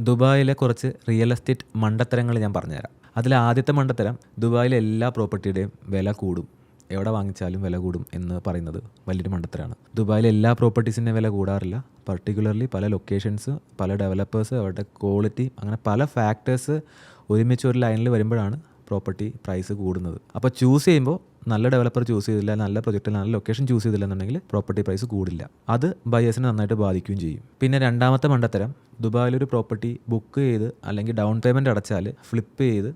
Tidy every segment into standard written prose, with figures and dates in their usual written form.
ദുബായിലെ കുറച്ച് real estate മണ്ടത്തരങ്ങൾ ഞാൻ പറഞ്ഞുതരാം. അതിൽ ആദ്യത്തെ മണ്ടത്തരം, ദുബായിലെ എല്ലാ പ്രോപ്പർട്ടിയുടെയും വില കൂടും, എവിടെ വാങ്ങിച്ചാലും വില കൂടും എന്ന് പറയുന്നത് വലിയൊരു മണ്ടത്തരമാണ്. ദുബായിലെ എല്ലാ പ്രോപ്പർട്ടീസിൻ്റെ വില കൂടാറില്ല. പർട്ടിക്കുലർലി പല ലൊക്കേഷൻസ്, പല ഡെവലപ്പേഴ്സ്, അവരുടെ ക്വാളിറ്റി, അങ്ങനെ പല ഫാക്ടേഴ്സ് ഒരുമിച്ച് ഒരു ലൈനിൽ വരുമ്പോഴാണ് പ്രോപ്പർട്ടി പ്രൈസ് കൂടുന്നത്. അപ്പോൾ ചൂസ് ചെയ്യുമ്പോൾ നല്ല ഡെവലപ്പർ ചൂസ് ചെയ്തില്ല, നല്ല പ്രൊജക്റ്റിൽ നല്ല ലൊക്കേഷൻ ചൂസ് ചെയ്തില്ല എന്നുണ്ടെങ്കിൽ പ്രോപ്പർട്ടി പ്രൈസ് കൂടില്ല. അത് ബയേഴ്സിനെ നന്നായിട്ട് ബാധിക്കുകയും ചെയ്യും. പിന്നെ രണ്ടാമത്തെ മണ്ടത്തരം, ദുബായിലൊരു പ്രോപ്പർട്ടി ബുക്ക് ചെയ്ത് അല്ലെങ്കിൽ ഡൗൺ പേയ്മെൻറ്റ് അടച്ചാൽ ഫ്ലിപ്പ് ചെയ്ത്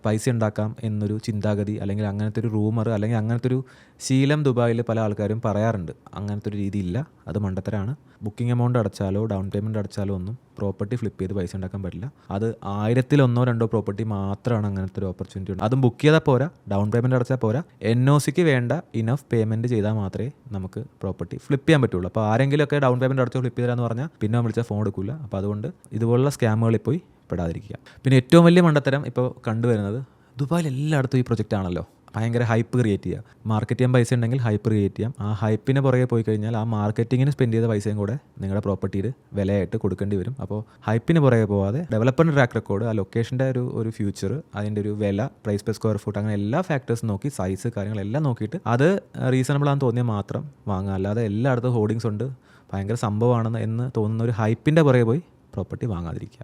പൈസ ഉണ്ടാക്കാം എന്നൊരു ചിന്താഗതി, അല്ലെങ്കിൽ അങ്ങനത്തെ ഒരു റൂമർ, അല്ലെങ്കിൽ അങ്ങനത്തെ ഒരു ശീലം ദുബായിൽ പല ആൾക്കാരും പറയാറുണ്ട്. അങ്ങനത്തെ ഒരു രീതിയില്ല, അത് മണ്ടത്തരാണ്. ബുക്കിംഗ് എമൗണ്ട് അടച്ചാലോ ഡൗൺ പേയ്മെൻറ്റ് അടച്ചാലോ ഒന്നും പ്രോപ്പർട്ടി ഫ്ലിപ്പ് ചെയ്ത് പൈസ ഉണ്ടാക്കാൻ പറ്റില്ല. അത് 1000-1 പ്രോപ്പർട്ടി മാത്രമാണ് അങ്ങനത്തെ ഒരു ഓപ്പർച്യൂണിറ്റി ഉണ്ട്. അതും ബുക്ക് ചെയ്താൽ പോരാ, ഡൗൺ പേയ്മെൻറ്റ് അടച്ചാൽ പോരാ, NOCക്ക് വേണ്ട ഇനഫ് പേയ്മെൻറ്റ് ചെയ്താൽ മാത്രമേ നമുക്ക് പ്രോപ്പർട്ടി ഫ്ലിപ്പ് ചെയ്യാൻ പറ്റുള്ളൂ. അപ്പോൾ ആരെങ്കിലുമൊക്കെ ഡൗൺ പേയ്മെൻറ്റ് അടച്ചോ ഫ്ലിപ്പ് ചെയ്തരാന്ന് പറഞ്ഞാൽ പിന്നെ വിളിച്ചാൽ ഫോൺ എടുക്കില്ല. അപ്പോൾ അതുകൊണ്ട് ഇതുപോലുള്ള സ്കാമുകളിൽ പോയി പെടാതിരിക്കുക. പിന്നെ ഏറ്റവും വലിയ മണ്ടത്തരം ഇപ്പോൾ കണ്ടുവരുന്നത്, ദുബായിൽ എല്ലായിടത്തും ഈ പ്രൊജക്റ്റ് ആണല്ലോ, ഭയങ്കര ഹൈപ്പ് ക്രിയേറ്റ് ചെയ്യുക. മാർക്കറ്റ് ചെയ്യാൻ പൈസ ഉണ്ടെങ്കിൽ ഹൈപ്പ് ക്രിയേറ്റ് ചെയ്യാം. ആ ഹൈപ്പിന് പുറകെ പോയി കഴിഞ്ഞാൽ ആ മാർക്കറ്റിങ്ങിന് സ്പെൻഡ് ചെയ്ത പൈസയും കൂടെ നിങ്ങളുടെ പ്രോപ്പർട്ടിയിൽ വിലയായിട്ട് കൊടുക്കേണ്ടി വരും. അപ്പോൾ ഹൈപ്പിന് പുറകെ പോകാതെ ഡെവലപ്പറിൻ്റെ ട്രാക്ക് റെക്കോർഡ്, ആ ലൊക്കേഷൻ്റെ ഒരു ഫ്യൂച്ചർ, അതിൻ്റെ ഒരു വില, പ്രൈസ് പെർ സ്ക്വയർ ഫുട്ട്, അങ്ങനെ എല്ലാ ഫാക്ടേഴ്സും നോക്കി, സൈസ്, കാര്യങ്ങളെല്ലാം നോക്കിയിട്ട് അത് റീസണബിൾ ആണെന്ന് തോന്നിയാൽ മാത്രം വാങ്ങുക. അല്ലാതെ എല്ലായിടത്തും ഹോർഡിങ്സ് ഉണ്ട്, ഭയങ്കര സംഭവമാണെന്ന് തോന്നുന്ന ഒരു ഹൈപ്പിൻ്റെ പുറകെ പോയി പ്രോപ്പർട്ടി വാങ്ങാതിരിക്കുക.